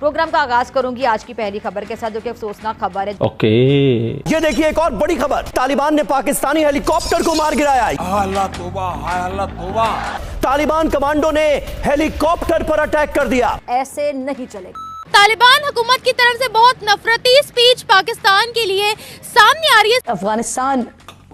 Programme का आगाज करूंगी आज की पहली खबर के साथ, जो कि अफसोसनाक खबर है। ओके, ये देखिए एक और बड़ी खबर, तालिबान ने पाकिस्तानी हेलीकॉप्टर को मार गिराया। अल्लाह तौबा, अल्लाह तौबा। तालिबान कमांडो ने हेलीकॉप्टर पर अटैक कर दिया। ऐसे नहीं चलेगा। तालिबान हुकूमत की तरफ से बहुत नफरती स्पीच पाकिस्तान के लिए सामने आ रही है। अफगानिस्तान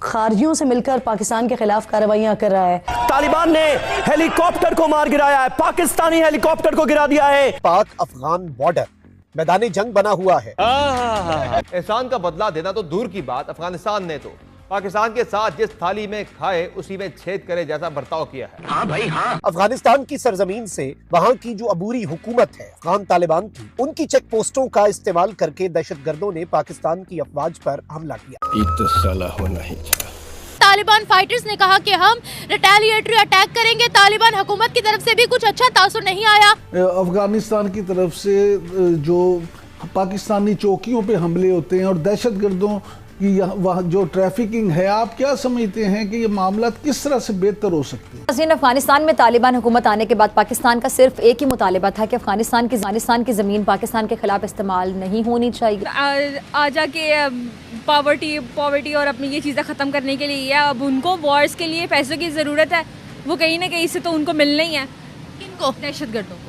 खारजियों से मिलकर पाकिस्तान के खिलाफ कार्रवाइयां कर रहा है। तालिबान ने हेलीकॉप्टर को मार गिराया है, पाकिस्तानी हेलीकॉप्टर को गिरा दिया है। पाक अफगान बॉर्डर मैदानी जंग बना हुआ है। एहसान का बदला देना तो दूर की बात, अफगानिस्तान ने तो पाकिस्तान के साथ जिस थाली में खाए उसी में छेद करे जैसा बर्ताव किया है। हाँ भाई हाँ। अफगानिस्तान की सरजमीन से वहाँ की जो अबूरी हुकूमत है अफगान तालिबान की, उनकी चेक पोस्टों का इस्तेमाल करके दहशतगर्दों ने पाकिस्तान की अफवाज पर हमला किया। तो साला होना ही था। तालिबान फाइटर्स ने कहा कि हम रिटेलिएटरी अटैक करेंगे। तालिबान हुकूमत की तरफ से भी कुछ अच्छा तासुर नहीं आया। अफगानिस्तान की तरफ से जो पाकिस्तानी चौकियों पे हमले होते हैं और दहशतगर्दों कि वहाँ जो ट्रैफिकिंग है, आप क्या समझते हैं कि ये मामला किस तरह से बेहतर हो सकते हैं? अफगानिस्तान में तालिबान हुकूमत आने के बाद पाकिस्तान का सिर्फ एक ही मुतालिबा था कि अफगानिस्तान की ज़मीन पाकिस्तान के खिलाफ इस्तेमाल नहीं होनी चाहिए। आ जाके पॉवर्टी और अपनी ये चीज़ें ख़त्म करने के लिए है। अब उनको वॉर्स के लिए पैसों की ज़रूरत है, वो कहीं ना कहीं से तो उनको मिलना ही है। किनको? दहशतगर्दों को।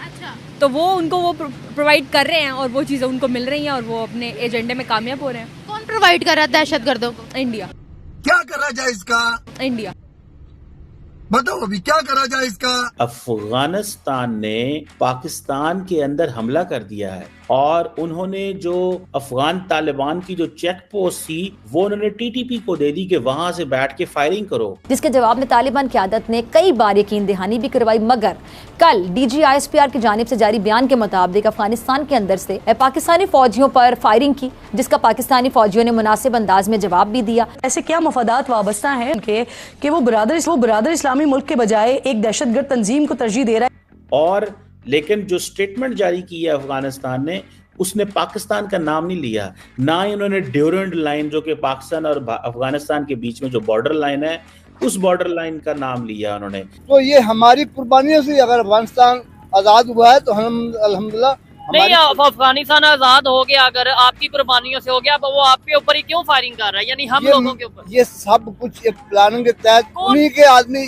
अच्छा, तो वो उनको वो प्रोवाइड कर रहे हैं और वो चीज़ें उनको मिल रही हैं और वो अपने एजेंडे में कामयाब हो रहे हैं। कौन प्रोवाइड कर रहा है दहशतगर्दों को? इंडिया। क्या करा जाए इसका? इंडिया। बताओ अभी क्या करा जाए इसका? अफगानिस्तान ने पाकिस्तान के अंदर हमला कर दिया है और उन्होंने जो अफगान तालिबान की जो चेक पोस्ट थी वो उन्होंने टीटीपी को दे दी कि वहां से बैठ के फायरिंग करो, जिसके जवाब में तालिबान क़यादत ने कई बार यकीन दहानी भी करवाई। मगर कल DGISPR की जानिब से जारी बयान के मुताबिक अफगानिस्तान के अंदर से पाकिस्तानी फौजियों पर फायरिंग की, जिसका पाकिस्तानी फौजियों ने मुनासिब अंदाज में जवाब भी दिया। ऐसे क्या मफादात वाबस्ता हैं उनके कि वो बरादर इस्लामी मुल्क के बजाय एक दहशतगर्द तंजीम को तरजीह दे रहा है। और लेकिन जो स्टेटमेंट जारी की है अफगानिस्तान ने, उसने पाकिस्तान का नाम नहीं लिया, ना ही उन्होंने ड्यूरेंट लाइन जो कि पाकिस्तान और अफगानिस्तान के बीच में जो बॉर्डर लाइन है उस बॉर्डर लाइन का नाम लिया उन्होंने। तो ये हमारी कुर्बानियों से अगर अफगानिस्तान आजाद हुआ है तो हम अल्हम्दुलिल्लाह। नहीं, अफगानिस्तान आजाद हो गया अगर आपकी कुर्बानियों से हो गया, तो वो आपके ऊपर ही क्यों फायरिंग कर रहा है? यानी हम लोगों के ऊपर। ये सब कुछ एक प्लानिंग के तहत उन्हीं के आदमी,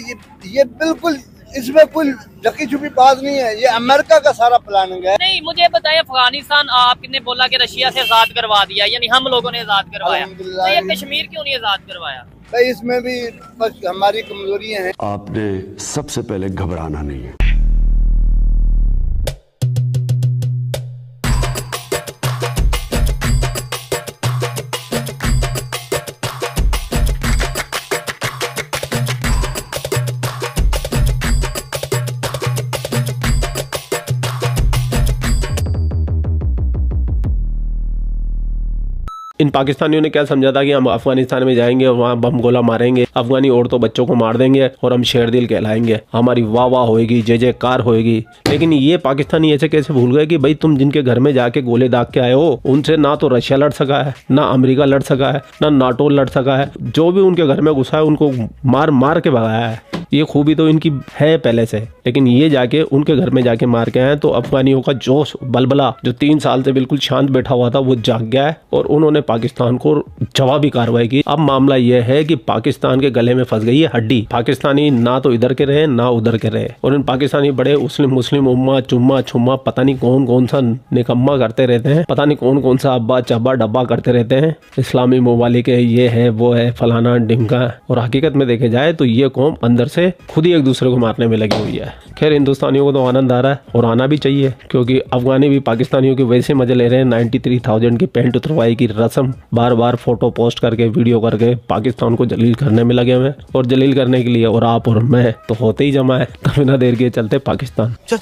ये बिल्कुल इसमें कोई ढकी छुपी बात नहीं है, ये अमेरिका का सारा प्लानिंग है। नहीं, मुझे बताइए अफगानिस्तान आपने बोला कि रशिया से आजाद करवा दिया, यानी हम लोगों ने आजाद करवाया, तो ये कश्मीर क्यों नहीं आजाद करवाया? भाई इसमें भी बस हमारी कमजोरियां हैं। आपने सबसे पहले घबराना नहीं है। इन पाकिस्तानियों ने क्या समझा था कि हम अफगानिस्तान में जाएंगे और वहाँ बम गोला मारेंगे, अफगानी औरतों बच्चों को मार देंगे और हम शेरदिल कहलाएंगे, हमारी वाह वाह होएगी, जय जयकार होएगी। लेकिन ये पाकिस्तानी ऐसे कैसे भूल गए कि भाई तुम जिनके घर में जाके गोले दाग के आए हो, उनसे ना तो रशिया लड़ सका है, ना अमेरिका लड़ सका है, ना नाटो लड़ सका है। जो भी उनके घर में घुसा है उनको मार मार के भगाया है। ये खूबी तो इनकी है पहले से, लेकिन ये जाके उनके घर में जाके मार के आए तो अफगानियों का जोश बलबला जो 3 साल से बिल्कुल शांत बैठा हुआ था वो जाग गया है और उन्होंने पाकिस्तान को जवाबी कार्रवाई की। अब मामला यह है कि पाकिस्तान के गले में फंस गई है हड्डी। पाकिस्तानी ना तो इधर के रहे ना उधर के रहे और इन पाकिस्तानी बड़े मुस्लिम उम्मा चुम्मा छुम्मा पता नहीं कौन कौन सा निकम्मा करते रहते हैं, पता नहीं कौन कौन सा अब्बा चब्बा डब्बा करते रहते हैं, इस्लामी ममालिक है, ये है वो है फलाना ढिमका। और हकीकत में देखे जाए तो ये कौम अंदर से खुद ही एक दूसरे को मारने में लगी हुई है। खैर हिंदुस्तानियों को तो आनंद आ रहा है और आना भी चाहिए, क्योंकि अफगानी भी पाकिस्तानियों के वैसे मजे ले रहे हैं। 93,000 की पेंट उतरवाई की रस्म बार बार फोटो पोस्ट करके वीडियो करके पाकिस्तान को जलील करने में लगे हुए हैं और जलील करने के लिए और आप और मैं तो होते ही जमा है। तो बिना देर के चलते पाकिस्तान। चल।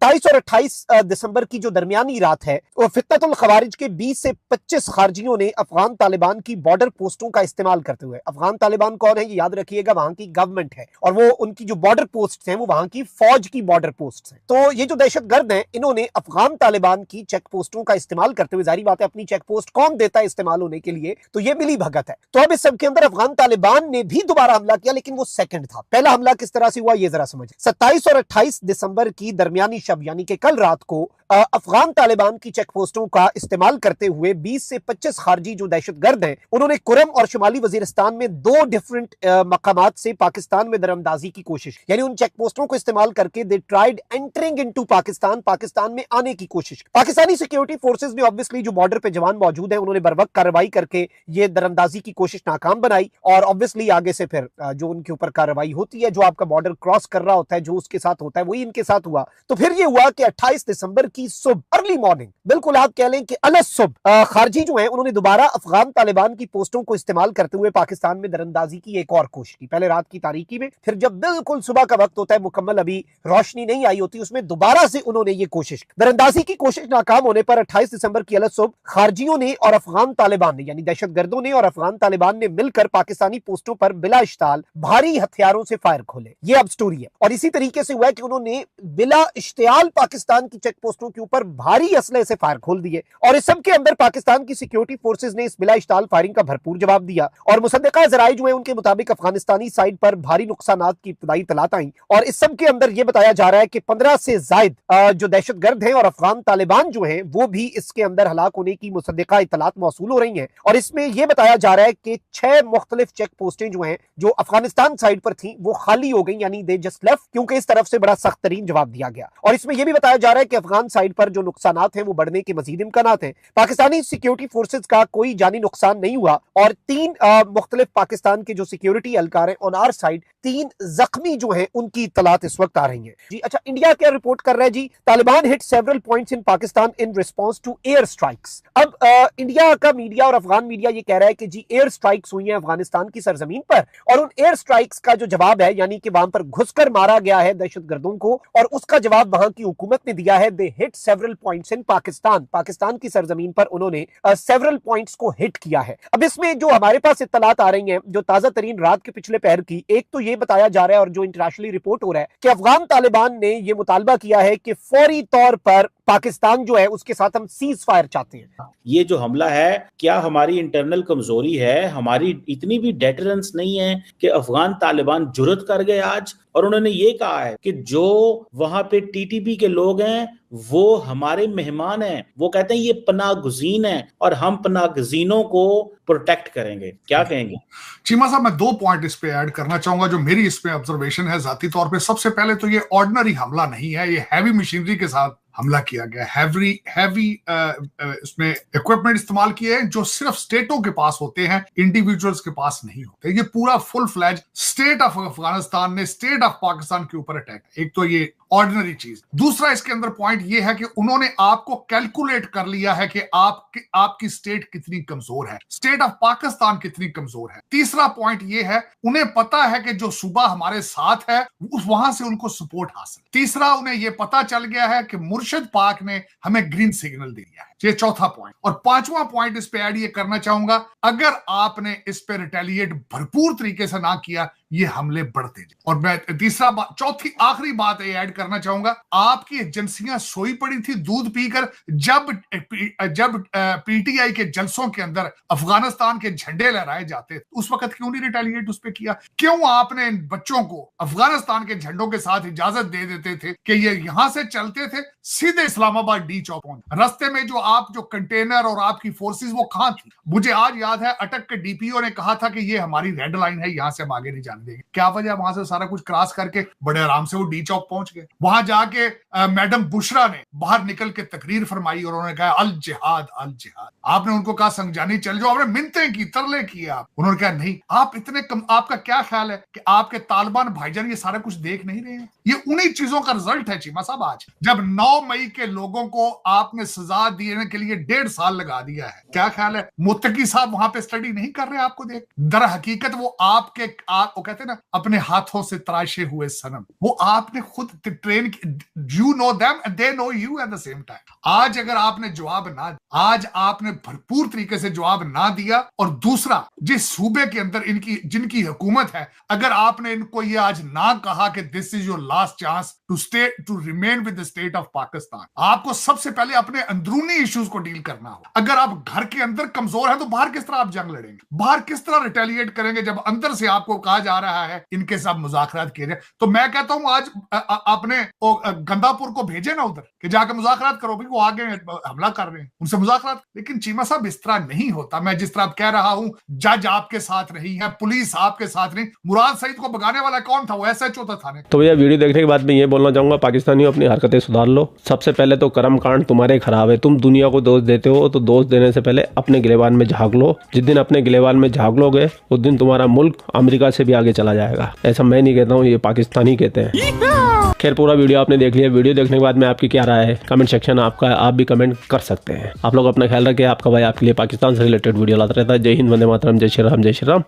27 और 28 दिसंबर की जो दरमियानी रात है, वो फितनतुल खवारिज के 20 से 25 खारजियों ने अफगान तालिबान की बॉर्डर पोस्टों का इस्तेमाल करते हुए, अफगान तालिबान कौन है ये याद रखिएगा, वहां की गवर्नमेंट है, और वो उनकी जो बॉर्डर पोस्ट हैं वो वहां की फौज की बॉर्डर पोस्ट हैं। तो ये जो दहशतगर्द हैं, इन्होंने अफगान तालिबान की चेक पोस्टों का इस्तेमाल करते हुए, जाहिर बात है अपनी चेक पोस्ट कौन देता है इस्तेमाल होने के लिए, तो ये मिली भगत है। तो अब इस सब के अंदर अफगान तालिबान ने भी दोबारा हमला किया, लेकिन वो सेकंड था। पहला हमला किस तरह से हुआ ये जरा समझ। 27 और 28 दिसंबर की दरमियानी शब यानी कि कल रात को अफगान तालिबान की चेक पोस्टों का इस्तेमाल करते हुए 20 से 25 खारजी जो दहशतगर्द हैं, उन्होंने कुरम और शुमाली वजीरिस्तान में 2 डिफरेंट मकामात से पाकिस्तान में दरअंदाजी की कोशिश, यानी उन चेक पोस्टों को इस्तेमाल करके they tried entering into Pakistan, Pakistan में आने की कोशिश। पाकिस्तानी सिक्योरिटी फोर्सेस ने ऑब्वियसली जो बॉर्डर पे जवान मौजूद है, उन्होंने बरवक्त कार्रवाई करके ये दरअंदाजी की कोशिश नाकाम बनाई, और ऑब्वियसली आगे से फिर जो उनके ऊपर कार्रवाई होती है, जो आपका बॉर्डर क्रॉस कर रहा होता है, जो उसके साथ होता है वही इनके साथ हुआ। तो फिर ये हुआ कि 28 दिसंबर की सुबह, अर्ली मॉर्निंग, बिल्कुल आप कह लें कि अलग सुबह, खारजी जो है उन्होंने दोबारा अफगान तालिबान की पोस्टों को इस्तेमाल करते हुए पाकिस्तान में दरअंदाजी की एक और कोशिश की। पहले रात की तारीकी में, फिर जब बिल्कुल सुबह का वक्त होता है, मुकम्मल अभी रोशनी नहीं आई होती, उसमें दोबारा से उन्होंने ये कोशिश, दरअंदाजी की कोशिश नाकाम होने पर 28 दिसंबर की अलग सुबह खारजियों ने और अफगान तालिबान ने, यानी दहशतगर्दों ने और अफगान तालिबान ने मिलकर पाकिस्तानी पोस्टों पर बिला इश्ताल भारी हथियारों से फायर खोले। ये अब स्टोरी है। और इसी तरीके से हुआ कि उन्होंने बिला इश्तियाल पाकिस्तान की चेक पोस्टों के ऊपर भारी असले से फायर खोल दिए, और इस सब के अंदर पाकिस्तान की सिक्योरिटी फोर्सेस ने इस बिला इश्तियाल फायरिंग का भरपूर जवाब दिया। और मुसद्दिका ज़राए जो है उनके मुताबिक अफगानिस्तानी साइड पर भारी नुकसानात की इब्तदाई इत्तलात आई, और इस सब के अंदर यह बताया जा रहा है कि 15 से जायद जो दहशतगर्द हैं और अफगान तालिबान जो हैं वो भी इसके अंदर हलाक होने की मुसद्दिका इत्तलात मौसूल हो रही हैं। और इसमें यह बताया जा रहा है कि 6 मुख्तलिफ चेक पोस्टें जो हैं जो अफगानिस्तान साइड पर थी वो खाली हो गई, यानी दे जस्ट लेफ्ट, क्योंकि इस तरफ से बड़ा सख्त तरीन जवाब दिया गया। और इसमें यह भी बताया जा रहा है कि अफगान साइड पर जो नुकसानात हैं वो बढ़ने के मजीद इम्कानात हैं। पाकिस्तानी सिक्योरिटी फोर्सेज का कोई जानी नुकसान नहीं हुआ, और 3 मुख्तलिफ पाकिस्तान के जो सिक्योरिटी एहलकार हैं ऑन आवर साइड, 3 जख्मी जो हैं उनकी इत्तलात इस वक्त आ रही हैं जी। अच्छा, इंडिया क्या रिपोर्ट कर रहा है जी? Taliban hit several points in Pakistan in response to air strikes. अब इंडिया का मीडिया और अफगान मीडिया ये कह रहा है कि जी एयर स्ट्राइक्स हुई हैं अफगानिस्तान की सरजमीन पर, और उन एयर स्ट्राइक्स का जो जवाब है, यानी कि वहां पर घुसकर मारा गया है दहशतगर्दों को, और उसका जवाब वहां की हुकूमत ने दिया है। They hit several points in Pakistan, Pakistan की सरजमीन पर उन्होंने सेवरल पॉइंट्स को हिट किया है। अब इसमें जो हमारे पास इत्तलात आ रही हैं, जो ताजा तरीन रात के पिछले पहर की, एक तो ये बताया जा रहा है और जो इंटरनेशनली रिपोर्ट हो रहा है कि अफगान तालिबान ने यह मुतालबा किया है कि फौरी तौर पर पाकिस्तान जो है उसके साथ हम सीज फायर चाहते हैं। ये जो हमला है, क्या हमारी इंटरनल कमजोरी है? हमारी इतनी भी डेटरेंस नहीं है कि अफगान तालिबान जुर्रत कर गए आज, और उन्होंने ये कहा है कि जो वहां पे टीटीपी के लोग हैं वो हमारे मेहमान हैं, वो कहते हैं ये पनागुज़ीन है और हम पनागुज़ीनों को प्रोटेक्ट करेंगे। क्या कहेंगे? चीमा साहब, मैं 2 पॉइंट इस पे ऐड करना चाहूंगा जो मेरी इस पे ऑब्जर्वेशन है जाती तौर पे। सबसे पहले तो ये ऑर्डिनरी हमला नहीं है, ये हैवी मशीनरी के साथ हमला किया गया। हैवी इसमें इक्विपमेंट इस्तेमाल किए हैं जो सिर्फ स्टेटों के पास होते हैं, इंडिविजुअल्स के पास नहीं होते। ये पूरा full fledge state of Afghanistan ने स्टेट ऑफ पाकिस्तान के ऊपर अटैक। एक तो ये ऑर्डिनरी चीज। दूसरा इसके अंदर पॉइंट ये है कि उन्होंने आपको कैलकुलेट कर लिया है कि आपकी स्टेट कितनी कमजोर है, स्टेट ऑफ पाकिस्तान कितनी कमजोर है। तीसरा पॉइंट ये है, उन्हें पता है कि जो सूबा हमारे साथ है वहां से उनको सपोर्ट हासिल। तीसरा, उन्हें यह पता चल गया है कि मुर्शिद पाक ने हमें ग्रीन सिग्नल दे दिया है। ये चौथा पॉइंट। और 5वां पॉइंट इस पे ऐड ये करना चाहूंगा, अगर आपने इस पे रिटेलिएट भरपूर तरीके से ना किया, ये हमले बढ़ते जाए। और मैं चौथी आखिरी बात ये ऐड करना चाहूंगा, आपकी एजेंसियां सोई पड़ी थी दूध पीकर जब पीटीआई के जलसों के अंदर अफगानिस्तान के झंडे लहराए जाते, उस वक्त क्यों नहीं रिटेलिएट उस पे किया? क्यों आपने इन बच्चों को अफगानिस्तान के झंडों के साथ इजाजत दे देते थे कि ये यहां से चलते थे सीधे इस्लामाबाद डी चौक पहुंचे? रास्ते में जो कंटेनर और आपकी फोर्सेस वो कहां थी? मुझे आज याद है अटक के डीपीओ ने कहा था कि ये हमारी रेड लाइन है, यहां से हम आगे नहीं जाने देंगे। क्या वजह? वहां से सारा कुछ क्रॉस करके बड़े आराम से वो डी चौक पहुंच गए। वहां जाके मैडम बुशरा ने बाहर निकल के तकरीर फरमाई और उन्होंने कहा अल जिहाद अल जिहाद। आपने उनको कहा संगजानी चल जाओ, आपने मिन्नतें की, तरले किए आप। उन्होंने कहा नहीं। आप इतने कम, आपका क्या ख्याल है कि आपके तालिबान भाईजान ये सारा कुछ देख नहीं रहे हैं? ये उन्हीं चीजों का रिजल्ट है चीमा साहब। आज जब 9 मई के लोगों को आपने सजा देने के लिए 1.5 साल लगा दिया है, क्या ख्याल है मुत्तकी साहब वहां पे स्टडी नहीं कर रहे? आपको देख, दर हकीकत वो आपके कहते हैं ना, अपने हाथों से तराशे हुए सनम, वो आपने खुद train, you know them and they know you at the same time. आज अगर आपने जवाब ना, आज आपने भरपूर तरीके से जवाब ना दिया, और दूसरा जिस सूबे के अंदर इनकी जिनकी हुकूमत है, अगर आपने इनको ये आज ना कहा कि this is your last chance to remain with the state of Pakistan, आपको सबसे पहले अपने अंदरूनी इश्यूज को डील करना हो। अगर आप घर के अंदर कमजोर है तो बाहर किस तरह आप जंग लड़ेंगे, बाहर किस तरह रिटेलिएट करेंगे जब अंदर से आपको कहा जा रहा है इनके साथ मुज़ाकरात किए जाए। तो मैं कहता हूं आज आपने गंदापुर को भेजे ना उधर कि जाकर मुज़ाकरात करो, भी वो आगे हमला कर रहे हैं, उनसे मुज़ाकरात। लेकिन चीमा साहब इस तरह नहीं होता। मैं जिस तरह कह रहा हूं, जज आपके साथ नहीं है, पुलिस आपके साथ नहीं। मुराद सईद को भगाने वाला कौन था? वो एसएचओ था थाने। तो भैया वीडियो देखने के बाद मैं ये बोलना चाहूंगा, पाकिस्तानियों अपनी हरकतें सुधार लो। सबसे पहले तो कर्म कांड तुम्हारे खराब है। तुम दुनिया को दोष देते हो, तो दोष देने से पहले अपने गिलेबान में झांक लो। जिस दिन अपने गिलेबान में झांक लोगे उस दिन तुम्हारा मुल्क अमेरिका से भी आगे चला जाएगा। ऐसा मैं नहीं कहता हूँ, ये पाकिस्तानी कहते हैं। खैर पूरा वीडियो आपने देख लिया। वीडियो देखने के बाद में आपकी क्या राय है कमेंट सेक्शन आपका, आप भी कमेंट कर सकते हैं। आप लोग अपना ख्याल रखें। आपका भाई आपके लिए पाकिस्तान से रिलेटेड वीडियो लाता रहता है। जय हिंद, वंदे मातरम, जय श्री राम, जय श्री राम,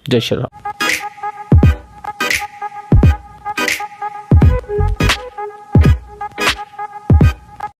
जय श्री राम।